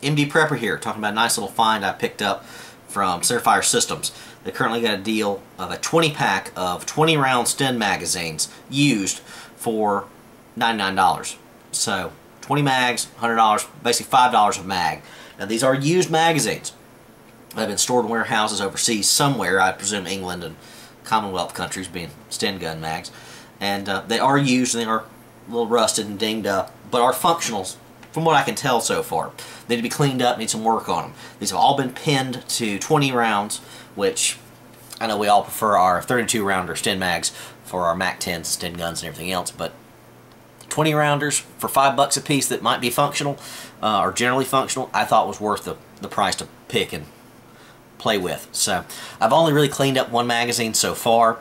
MD Prepper here, talking about a nice little find I picked up from Centerfire Systems. They currently got a deal of a 20-pack of 20-round Sten magazines used for $99. So 20 mags, $100, basically $5 a mag. Now these are used magazines. They've been stored in warehouses overseas somewhere, I presume England and Commonwealth countries, being Sten gun mags. And they are used, and they are a little rusted and dinged up, but are functional from what I can tell so far. They need to be cleaned up, need some work on them. These have all been pinned to 20 rounds, which I know we all prefer our 32 rounder Sten mags for our Mac 10s, Sten guns and everything else, but 20 rounders for $5 a piece that might be functional, or generally functional, I thought was worth the price to pick and play with. So I've only really cleaned up one magazine so far.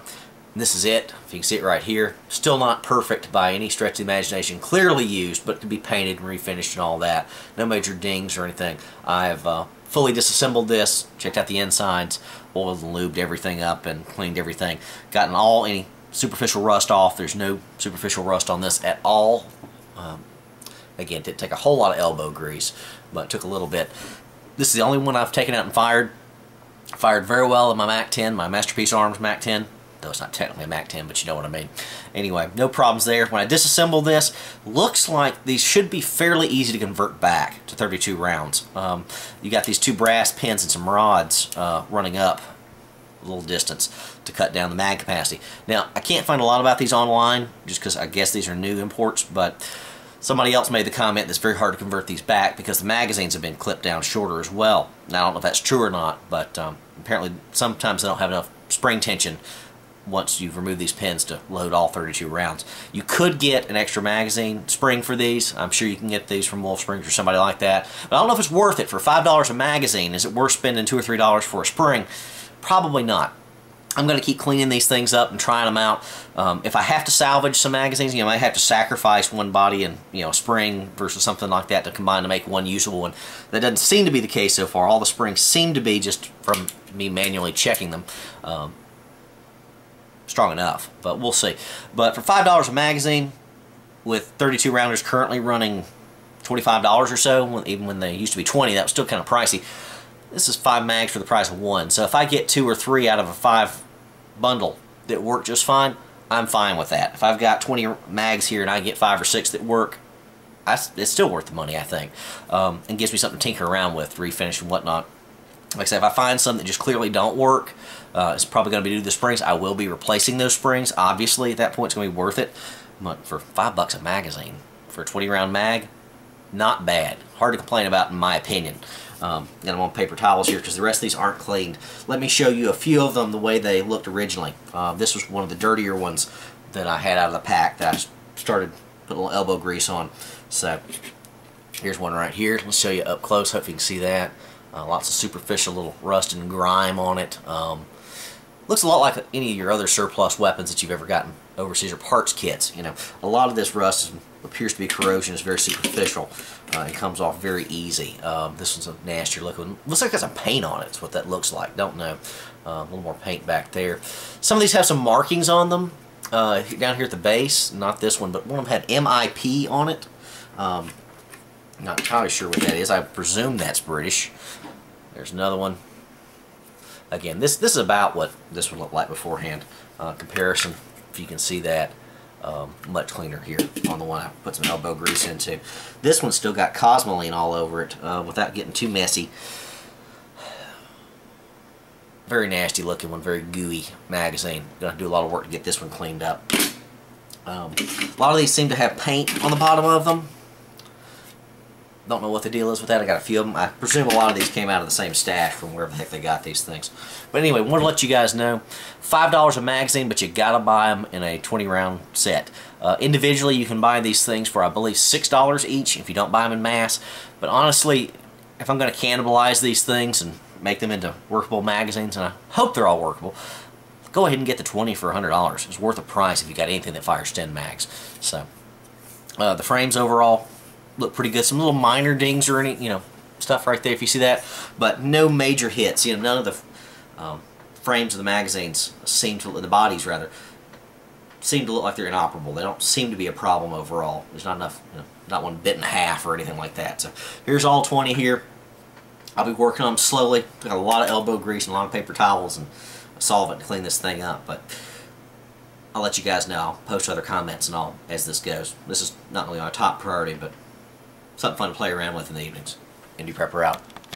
This is it. If you can see it right here. Still not perfect by any stretch of the imagination. Clearly used, but to be painted and refinished and all that. No major dings or anything. I've fully disassembled this, checked out the insides, oiled and lubed everything up and cleaned everything. Gotten any superficial rust off. There's no superficial rust on this at all. Again, it didn't take a whole lot of elbow grease, but it took a little bit. This is the only one I've taken out and fired. Fired very well in my Mac 10, my Masterpiece Arms Mac 10. Though it's not technically a Mac 10, but you know what I mean. Anyway, no problems there. When I disassemble this, looks like these should be fairly easy to convert back to 32 rounds. You got these two brass pins and some rods running up a little distance to cut down the mag capacity. Now, I can't find a lot about these online, just because I guess these are new imports, but somebody else made the comment that it's very hard to convert these back because the magazines have been clipped down shorter as well. Now, I don't know if that's true or not, but apparently sometimes they don't have enough spring tension once you've removed these pins to load all 32 rounds. You could get an extra magazine spring for these. I'm sure you can get these from Wolf Springs or somebody like that. But I don't know if it's worth it for $5 a magazine. Is it worth spending $2 or $3 for a spring? Probably not. I'm going to keep cleaning these things up and trying them out. If I have to salvage some magazines, I might have to sacrifice one body and a spring versus something like that to combine to make one usable one. That doesn't seem to be the case so far. All the springs seem to be, just from me manually checking them, strong enough, but we'll see. But for $5 a magazine, with 32 rounders currently running $25 or so, even when they used to be 20, that was still kind of pricey. This is 5 mags for the price of one. So if I get 2 or 3 out of a 5 bundle that work just fine, I'm fine with that. If I've got 20 mags here and I get 5 or 6 that work, it's still worth the money, I think. And gives me something to tinker around with, refinish and whatnot. Like I said, if I find some that just clearly don't work, it's probably going to be due to the springs. I will be replacing those springs. Obviously, at that point, it's going to be worth it. But for $5 a magazine, for a 20-round mag, not bad. Hard to complain about, in my opinion. Got them on paper towels here because the rest of these aren't cleaned. Let me show you a few of them the way they looked originally. This was one of the dirtier ones that I had out of the pack that I started putting a little elbow grease on. So, here's one right here. Let's show you up close. Hope you can see that. Lots of superficial little rust and grime on it. Looks a lot like any of your other surplus weapons that you've ever gotten overseas, or parts kits. A lot of this rust appears to be corrosion. It's very superficial. It comes off very easy. This one's a nastier looking. Looks like it has some paint on it. That's what that looks like. Don't know. A little more paint back there. Some of these have some markings on them down here at the base. Not this one, but one of them had MIP on it. Not entirely sure what that is. I presume that's British. There's another one. Again, this is about what this would look like beforehand. Comparison, if you can see that, much cleaner here on the one I put some elbow grease into. This one's still got Cosmoline all over it without getting too messy. Very nasty looking one, very gooey magazine. Gonna do a lot of work to get this one cleaned up. A lot of these seem to have paint on the bottom of them. Don't know what the deal is with that. I got a few of them. I presume a lot of these came out of the same stash from wherever the heck they got these things. But anyway, want to let you guys know, $5 a magazine, but you got to buy them in a 20-round set. Individually, you can buy these things for, I believe, $6 each if you don't buy them in mass. But honestly, if I'm going to cannibalize these things and make them into workable magazines, and I hope they're all workable, go ahead and get the 20 for $100. It's worth the price if you got anything that fires 10 mags. So, the frames overall look pretty good. Some little minor dings or any, stuff right there if you see that, but no major hits. None of the frames of the magazines seem to, the bodies rather, seem to look like they're inoperable. They don't seem to be a problem overall. There's not enough, not one bit in half or anything like that. So here's all 20 here. I'll be working on them slowly. Got a lot of elbow grease and a lot of paper towels and a solvent to clean this thing up, but I'll let you guys know. I'll post other comments and all as this goes. This is not really our top priority, but something fun to play around with in the evenings. Indie Prepper out.